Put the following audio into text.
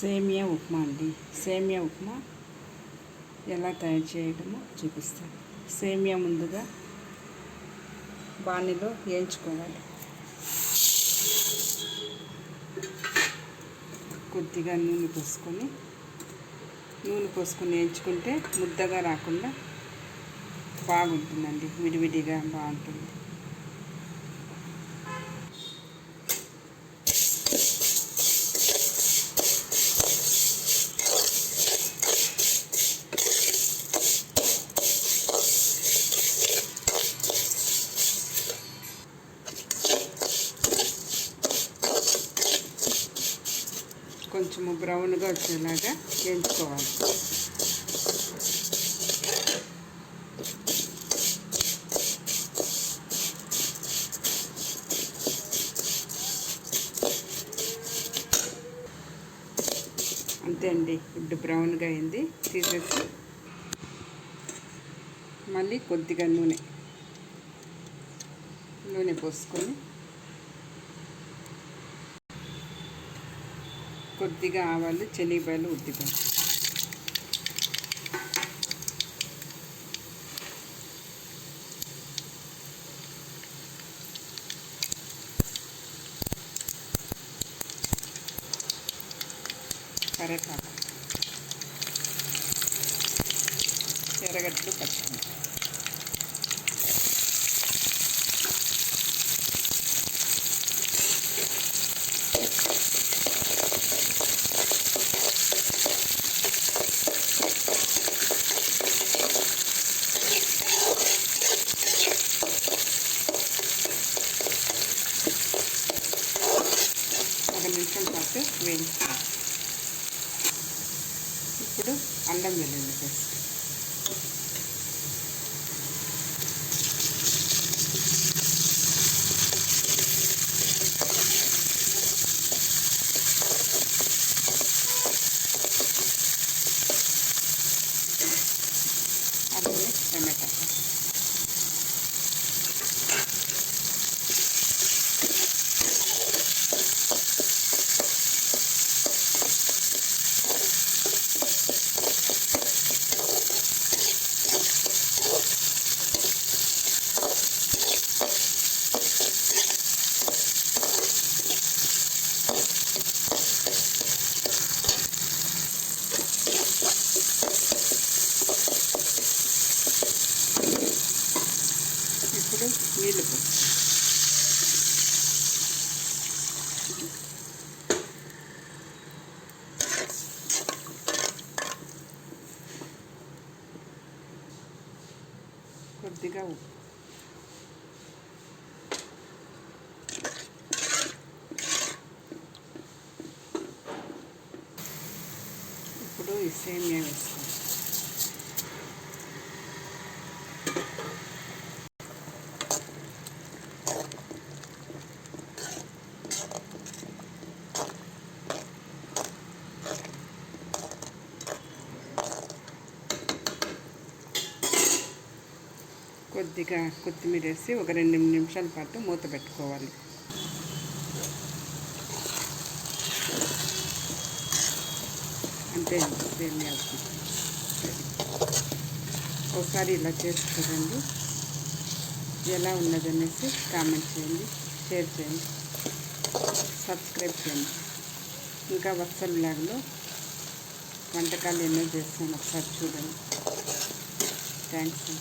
సేమియా ఉప్మా అండి. సేమియా ఉప్మా ఎలా తయారు చేయడమో చూపిస్తాను. సేమియా ముందుగా బాణీలో వేయించుకోవాలి. కొద్దిగా నూనె పోసుకొని వేయించుకుంటే ముద్దగా రాకుండా బాగుంటుందండి. విడివిడిగా బాగుంటుంది. కొంచెము బ్రౌన్గా వచ్చేలాగా వేయించుకోవాలి. అంతే అండి. ఇప్పుడు బ్రౌన్గా అయింది. తీసేసి మళ్ళీ కొద్దిగా నూనె పోసుకొని కొద్దిగా ఆవాలు, శనగపాయలు, ఉద్దిపాయ, కరేపాకు, ఎర్రగడ్డలు, పచ్చిమిర్చి, ఒక నిమిషం పాటు వేయించుకోవాలి. ఇప్పుడు అల్లం వెల్లుల్లి పేస్ట్, అలాగే టమాటా, ఇప్పుడు నీళ్ళు పోసి కొద్దిగా ఉప్పు, ఇప్పుడు ఈ సేమియా వేసుకోవాలి. కొద్దిగా కొత్తిమీర వేసి ఒక 2 నిమిషాల పాటు మూత పెట్టుకోవాలి. అంతే సేమియా ఒకసారి ఇలా చేసి చూడండి. ఎలా ఉన్నదనేసి కామెంట్ చేయండి, షేర్ చేయండి, సబ్స్క్రైబ్ చేయండి. ఇంకా వత్సల్ బ్లాగ్లో వంటకాలు ఎన్నో చేస్తాను, ఒకసారి చూడండి. థ్యాంక్స్.